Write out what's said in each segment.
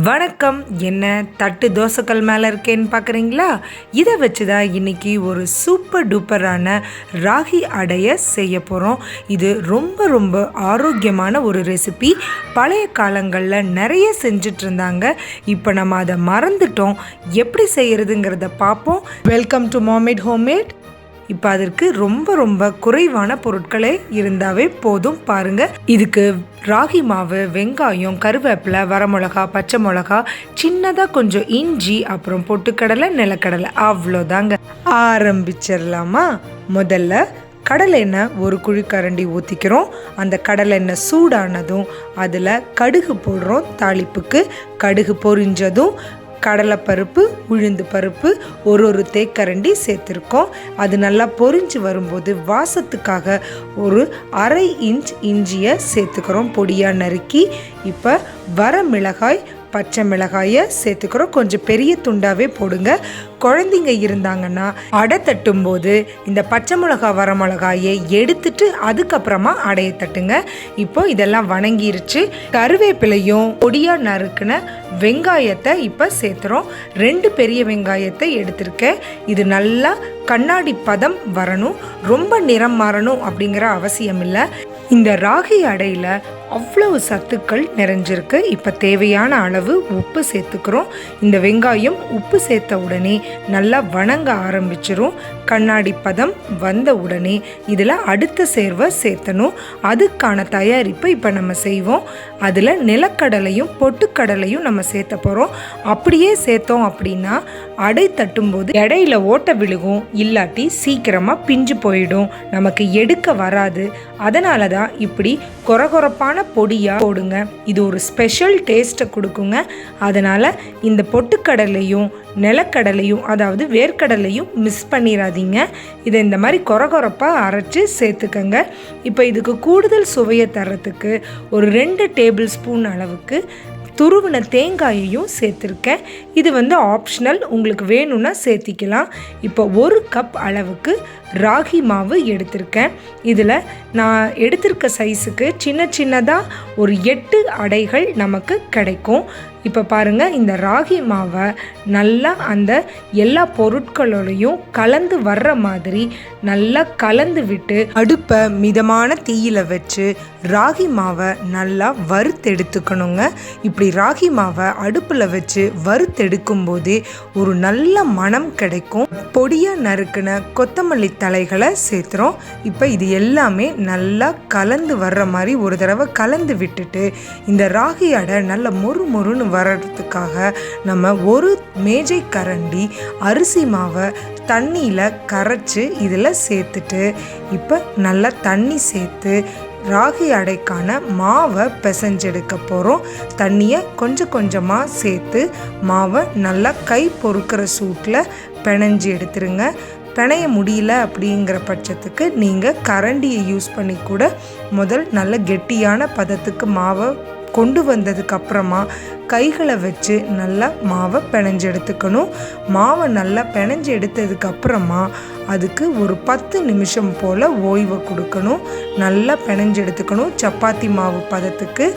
வணக்கம். என்ன தட்டு தோசைக்கல் மேலே இருக்கேன்னு பார்க்குறீங்களா? இதை வச்சு தான் இன்றைக்கி ஒரு சூப்பர் டூப்பரான ராகி அடையை செய்ய போகிறோம். இது ரொம்ப ரொம்ப ஆரோக்கியமான ஒரு ரெசிபி. பழைய காலங்களில் நிறைய செஞ்சிட்டு இருந்தாங்க. இப்போ நம்ம அதை மறந்துட்டோம். எப்படி செய்கிறதுங்கிறத பார்ப்போம். Welcome to mamade homemade. இப்போ அதற்கு ரொம்ப ரொம்ப குறைவான பொருட்களே இருந்தாவே போதும். பாருங்கள், இதுக்கு ராகி மாவு, வெங்காயம், கருவேப்பிலை, வரமிளகா, பச்சை மிளகா, சின்னதாக கொஞ்சம் இஞ்சி, அப்புறம் பொட்டுக்கடலை, நிலக்கடலை, அவ்வளோதாங்க. ஆரம்பிச்சிடலாமா? முதல்ல கடலை எண்ணெய் ஒரு குழிக்கரண்டி ஊற்றிக்கிறோம். அந்த கடலை எண்ணெய் சூடானதும் அதில் கடுகு போடுறோம். தாளிப்புக்கு கடுகு பொரிஞ்சதும் கடலைப்பருப்பு, உளுந்து பருப்பு ஒரு தேக்கரண்டி சேர்த்துருக்கோம். அது நல்லா பொரிஞ்சு வரும்போது வாசத்துக்காக ஒரு 1/2 இன்ச் இஞ்சியை சேர்த்துக்கிறோம், பொடியாக நறுக்கி. இப்போ வரமிளகாய், பச்சை மிளகாயை சேர்த்துக்கிறோம். கொஞ்சம் பெரிய துண்டாகவே போடுங்க. குழந்தைங்க இருந்தாங்கன்னா அடை தட்டும் போது இந்த பச்சை மிளகா, வரமிளகாயை எடுத்துட்டு அதுக்கப்புறமா அடையை தட்டுங்க. இப்போ இதெல்லாம் வணங்கிருச்சு. கருவேப்பிலையும் பொடியாக நறுக்குன வெங்காயத்தை இப்போ சேர்த்துறோம். 2 பெரிய வெங்காயத்தை எடுத்திருக்கேன். இது நல்லா கண்ணாடி பதம் வரணும், ரொம்ப நிறம் மாறணும் அப்படிங்கிற அவசியம் இல்லை. இந்த ராகி அடையில் அவ்வளவு சத்துக்கள் நிறைஞ்சிருக்கு. இப்போ தேவையான அளவு உப்பு சேர்த்துக்கிறோம். இந்த வெங்காயம் உப்பு சேர்த்த உடனே நல்லா வணங்க ஆரம்பிச்சிரும். கண்ணாடி பதம் வந்த உடனே இதில் அடுத்த சேர்வை சேர்த்தணும். அதுக்கான தயாரிப்பை இப்போ நம்ம செய்வோம். அதில் நிலக்கடலையும் பொட்டுக்கடலையும் நம்ம சேர்த்த போகிறோம். அப்படியே சேர்த்தோம் அப்படின்னா அடை தட்டும்போது இடையில ஓட்ட விழுகும், இல்லாட்டி சீக்கிரமாக பிஞ்சு போயிடும், நமக்கு எடுக்க வராது. அதனால தான் இப்படி கொரகொரப்பான பொடியாக போடுங்க. இது ஒரு ஸ்பெஷல் டேஸ்ட்டை கொடுக்குங்க. அதனால் இந்த பொட்டுக்கடலையும் நிலக்கடலையும், அதாவது வேர்க்கடலையும் மிஸ் பண்ணிடாதீங்க. இதை இந்த மாதிரி கொரகொரப்பாக அரைச்சி சேர்த்துக்கங்க. இப்போ இதுக்கு கூடுதல் சுவையை தரத்துக்கு ஒரு 2 டேபிள் ஸ்பூன் அளவுக்கு துருவின தேங்காயையும் சேர்த்துருக்கேன். இது ஆப்ஷனல், உங்களுக்கு வேணும்னா சேர்த்திக்கலாம். இப்போ 1 கப் அளவுக்கு ராகி மாவு எடுத்திருக்கேன். இதில் நான் எடுத்திருக்க சைஸுக்கு சின்ன சின்னதாக ஒரு 8 அடைகள் நமக்கு கிடைக்கும். இப்போ பாருங்கள், இந்த ராகி மாவை நல்லா அந்த எல்லா பொருட்களோடையும் கலந்து வர்ற மாதிரி நல்லா கலந்து விட்டு அடுப்பை மிதமான தீயில வச்சு ராகி மாவை நல்லா வறுத்தெடுத்துக்கணுங்க. இப்படி ராகி மாவை அடுப்பில் வச்சு வறுத்தெடுக்கும் போதே ஒரு நல்ல மனம் கிடைக்கும். பொடியாக நறுக்குன கொத்தமல்லி தலைகளை சேர்த்துறோம். இப்போ இது எல்லாமே நல்லா கலந்து வர்ற மாதிரி ஒரு தடவை கலந்து விட்டுட்டு இந்த ராகி அடை நல்ல மொறுன்னு வர்றதுக்காக நம்ம ஒரு மேஜை கரண்டி அரிசி மாவை தண்ணியில் கரைச்சி இதில் சேர்த்துட்டு இப்போ நல்லா தண்ணி சேர்த்து ராகி அடைக்கான மாவை பிசைஞ்செடுக்க போகிறோம். தண்ணியை கொஞ்சம் கொஞ்சமாக சேர்த்து மாவை நல்லா கை பொறுக்கிற சூட்டில் பிணைஞ்சி எடுத்துருங்க. பிணைய முடியல அப்படிங்கிற பட்சத்துக்கு நீங்கள் கரண்டியை யூஸ் பண்ணி கூட முதல் நல்ல கெட்டியான பதத்துக்கு மாவை கொண்டு வந்ததுக்கப்புறமா கைகளை வச்சு நல்லா மாவை பிணைஞ்சு எடுத்துக்கணும். மாவை நல்லா பிணைஞ்சு எடுத்ததுக்கப்புறமா அதுக்கு ஒரு 10 நிமிஷம் போல் ஓய்வை கொடுக்கணும். நல்லா பிணைஞ்சு எடுத்துக்கணும். சப்பாத்தி மாவு பதத்துக்கு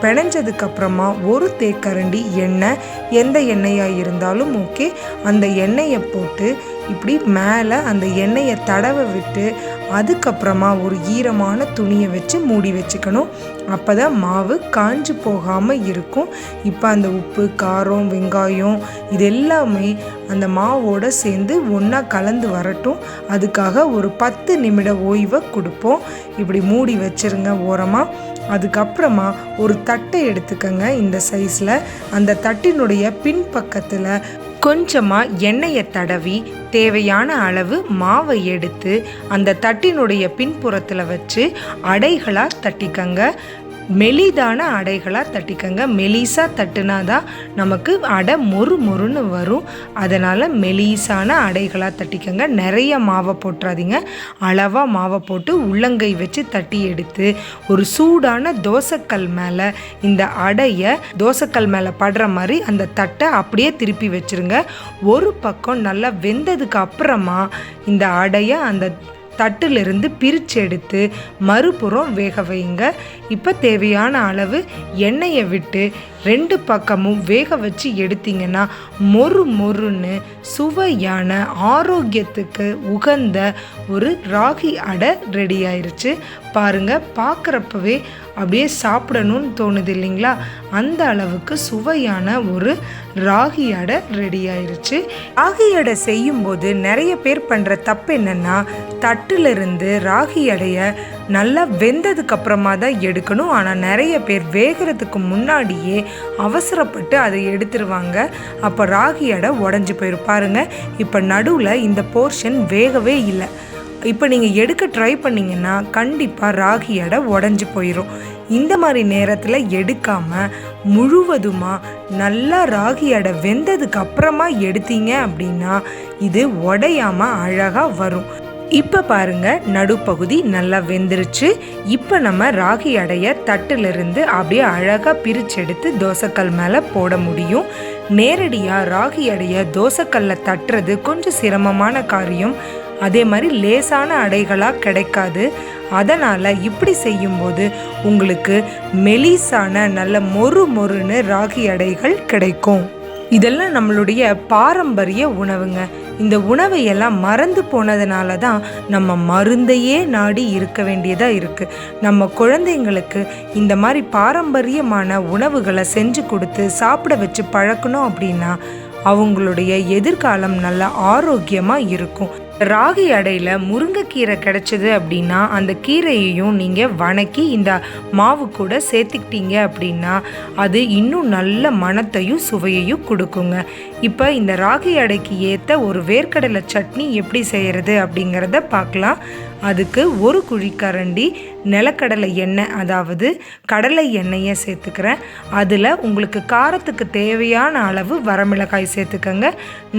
பிணைஞ்சதுக்கப்புறமா ஒரு தேக்கரண்டி எண்ணெய், எந்த எண்ணெயாக இருந்தாலும் ஓகே, அந்த எண்ணெயை போட்டு இப்படி மேலே அந்த எண்ணெயை தடவ விட்டு அதுக்கப்புறமா ஒரு ஈரமான துணியை வச்சு மூடி வச்சுக்கணும். அப்போ தான் மாவு காஞ்சு போகாமல் இருக்கும். இப்போ அந்த உப்பு, காரம், வெங்காயம் இது எல்லாமே அந்த மாவோடு சேர்ந்து ஒன்றா கலந்து வரட்டும். அதுக்காக ஒரு 10 நிமிட ஓய்வை கொடுப்போம். இப்படி மூடி வச்சுருங்க ஓரமாக. அதுக்கப்புறமா ஒரு தட்டை எடுத்துக்கங்க இந்த சைஸில். அந்த தட்டினுடைய பின்பக்கத்தில் கொஞ்சமாக எண்ணெயை தடவி தேவையான அளவு மாவை எடுத்து அந்த தட்டினுடைய பின்புறத்தில் வச்சு அடைகளாக தட்டிக்கங்க. மெலிதான அடைகளாக தட்டிக்கங்க. மெலிசாக தட்டுனா தான் நமக்கு அடை மொறுன்னு வரும். அதனால் மெலிசான அடைகளாக தட்டிக்கங்க. நிறைய மாவை போட்டுறாதீங்க. அளவாக மாவை போட்டு உள்ளங்கை வச்சு தட்டி எடுத்து ஒரு சூடான தோசைக்கல் மேலே இந்த அடையை தோசைக்கல் மேலே படுற மாதிரி அந்த தட்டை அப்படியே திருப்பி வச்சுருங்க. ஒரு பக்கம் நல்லா வெந்ததுக்கு அப்புறமா இந்த அடையை அந்த தட்டிலிருந்து பிரித்து எடுத்து மறுபுறம் வேக வைங்க. இப்போ தேவையான அளவு எண்ணெயை விட்டு 2 பக்கமும் வேக வச்சு எடுத்தீங்கன்னா மொறு மொறுன்னு சுவையான ஆரோக்கியத்துக்கு உகந்த ஒரு ராகி அடை ரெடி ஆயிருச்சு. பாருங்கள், பார்க்குறப்பவே அப்படியே சாப்பிடணும்னு தோணுது இல்லைங்களா? அந்த அளவுக்கு சுவையான ஒரு ராகி அடை ரெடி ஆயிருச்சு. ராகி அடை செய்யும்போது நிறைய பேர் பண்ணுற தப்பு என்னென்னா, தட்டிலிருந்து ராகி அடையை நல்லா வெந்ததுக்கு அப்புறமா தான் எடுக்கணும். ஆனால் நிறைய பேர் வேகிறதுக்கு முன்னாடியே அவசரப்பட்டு அதை எடுத்துருவாங்க. அப்போ ராகி அடை உடஞ்சி போயிடும். பாருங்கள், இப்போ நடுவில் இந்த போர்ஷன் வேகவே இல்லை. இப்போ நீங்கள் எடுக்க ட்ரை பண்ணிங்கன்னா கண்டிப்பாக ராகி அடை உடஞ்சி போயிடும். இந்த மாதிரி நேரத்தில் எடுக்காமல் முழுவதுமாக நல்லா ராகி அடை வெந்ததுக்கு அப்புறமா எடுத்தீங்க அப்படின்னா இது உடையாமல் அழகாக வரும். இப்போ பாருங்கள், நடுப்பகுதி நல்லா வெந்துருச்சு. இப்போ நம்ம ராகி அடையை தட்டிலிருந்து அப்படியே அழகாக பிரிச்செடுத்து தோசைக்கல் மேலே போட முடியும். நேரடியாக ராகி அடையை தோசைக்கல்ல தட்டுறது கொஞ்சம் சிரமமான காரியம். அதே மாதிரி லேசான அடைகளாக கிடைக்காது. அதனால் இப்படி செய்யும்போது உங்களுக்கு மெலிசான நல்ல மொறுன்னு ராகி அடைகள் கிடைக்கும். இதெல்லாம் நம்மளுடைய பாரம்பரிய உணவுங்க. இந்த உணவையெல்லாம் மறந்து போனதுனால தான் நம்ம மருந்தையே நாடி இருக்க வேண்டியதாக இருக்குது. நம்ம குழந்தைங்களுக்கு இந்த மாதிரி பாரம்பரியமான உணவுகளை செஞ்சு கொடுத்து சாப்பிட வச்சு பழக்கணும் அப்படின்னா அவங்களுடைய எதிர்காலம் நல்ல ஆரோக்கியமாக இருக்கும். ராகி அடையில் முருங்கைக்கீரை கிடைச்சது அப்படின்னா அந்த கீரையையும் நீங்கள் வணக்கி இந்த மாவு கூட சேர்த்துக்கிட்டீங்க அப்படின்னா அது இன்னும் நல்ல மணத்தையும் சுவையையும் கொடுக்குங்க. இப்போ இந்த ராகி அடைக்கு ஏற்ற ஒரு வேர்க்கடலை சட்னி எப்படி செய்கிறது அப்படிங்கிறத பார்க்கலாம். அதுக்கு 1 குழிக்கரண்டி நிலக்கடலை எண்ணெய், அதாவது கடலை எண்ணெயை சேர்த்துக்கிறேன். அதில் உங்களுக்கு காரத்துக்கு தேவையான அளவு வரமிளகாய் சேர்த்துக்கங்க.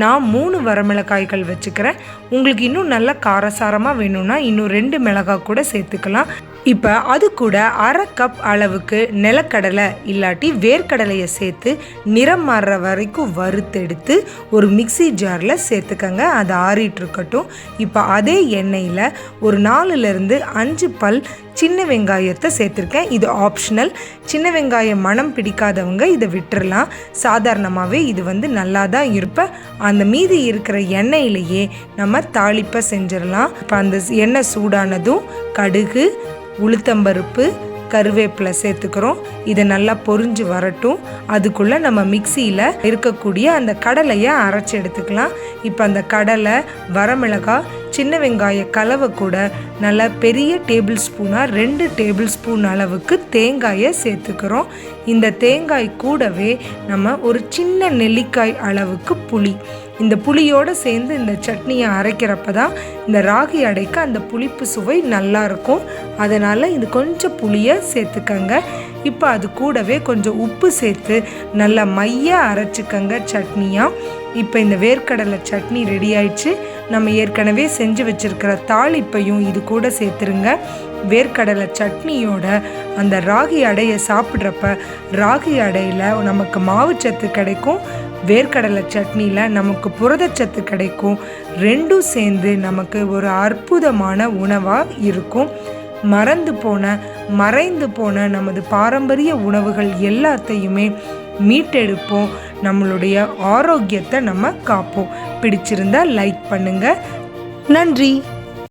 நான் 3 வரமிளகாய்கள் வச்சுக்கிறேன். உங்களுக்கு இன்னும் நல்லா காரசாரமாக வேணும்னா இன்னும் 2 மிளகாய் கூட சேர்த்துக்கலாம். இப்போ அது கூட 1/2 கப் அளவுக்கு நிலக்கடலை இல்லாட்டி வேர்க்கடலையை சேர்த்து நிறம் மாறுற வரைக்கும் வறுத்தெடுத்து ஒரு மிக்சி ஜாரில் சேர்த்துக்கங்க. அது ஆறிட்டு இருக்கட்டும். இப்போ அதே எண்ணெயில் ஒரு 4லேருந்து 5 பல் சின்ன வெங்காயத்தை சேர்த்துருக்கேன். இது ஆப்ஷனல். சின்ன வெங்காயம் மனம் பிடிக்காதவங்க இதை விட்டுறலாம். சாதாரணமாகவே இது நல்லா தான் இருப்ப. அந்த மீதி இருக்கிற எண்ணெயிலேயே நம்ம தாளிப்பை செஞ்சிடலாம். இப்போ அந்த எண்ணெய் சூடானதும் கடுகு, உளுத்தம்பருப்பு, கருவேப்பிலை சேர்த்துக்கிறோம். இதை நல்லா பொரிஞ்சு வரட்டும். அதுக்குள்ளே நம்ம மிக்சியில் இருக்கக்கூடிய அந்த கடலையை அரைச்சி எடுத்துக்கலாம். இப்போ அந்த கடலை, வரமிளகாய், சின்ன வெங்காய கலவை கூட நல்லா பெரிய டேபிள் ஸ்பூனாக 2 டேபிள் ஸ்பூன் அளவுக்கு தேங்காயை சேர்த்துக்கிறோம். இந்த தேங்காய் கூடவே நம்ம ஒரு சின்ன நெல்லிக்காய் அளவுக்கு புளி, இந்த புளியோடு சேர்ந்து இந்த சட்னியை அரைக்கிறப்ப தான் இந்த ராகி அடைக்கு அந்த புளிப்பு சுவை நல்லாயிருக்கும். அதனால் இது கொஞ்சம் புளியை சேர்த்துக்கங்க. இப்போ அது கூடவே கொஞ்சம் உப்பு சேர்த்து நல்லா மையாக அரைச்சிக்கங்க சட்னியாக. இப்போ இந்த வேர்க்கடலை சட்னி ரெடி ஆயிடுச்சு. நம்ம ஏற்கனவே செஞ்சு வச்சுருக்கிற தாளிப்பையும் இது கூட சேர்த்துருங்க. வேர்க்கடலை சட்னியோட அந்த ராகி அடையை சாப்பிட்றப்ப ராகி அடையில் நமக்கு மாவுச்சத்து கிடைக்கும், வேர்க்கடலை சட்னியில் நமக்கு புரதச்சத்து கிடைக்கும். 2ம் சேர்ந்து நமக்கு ஒரு அற்புதமான உணவாக இருக்கும். மறைந்து போன நமது பாரம்பரிய உணவுகள் எல்லாத்தையுமே மீட்டெடுப்போம். நம்மளுடைய ஆரோக்கியத்தை நம்ம காப்போம். பிடிச்சிருந்தா லைக் பண்ணுங்க. நன்றி.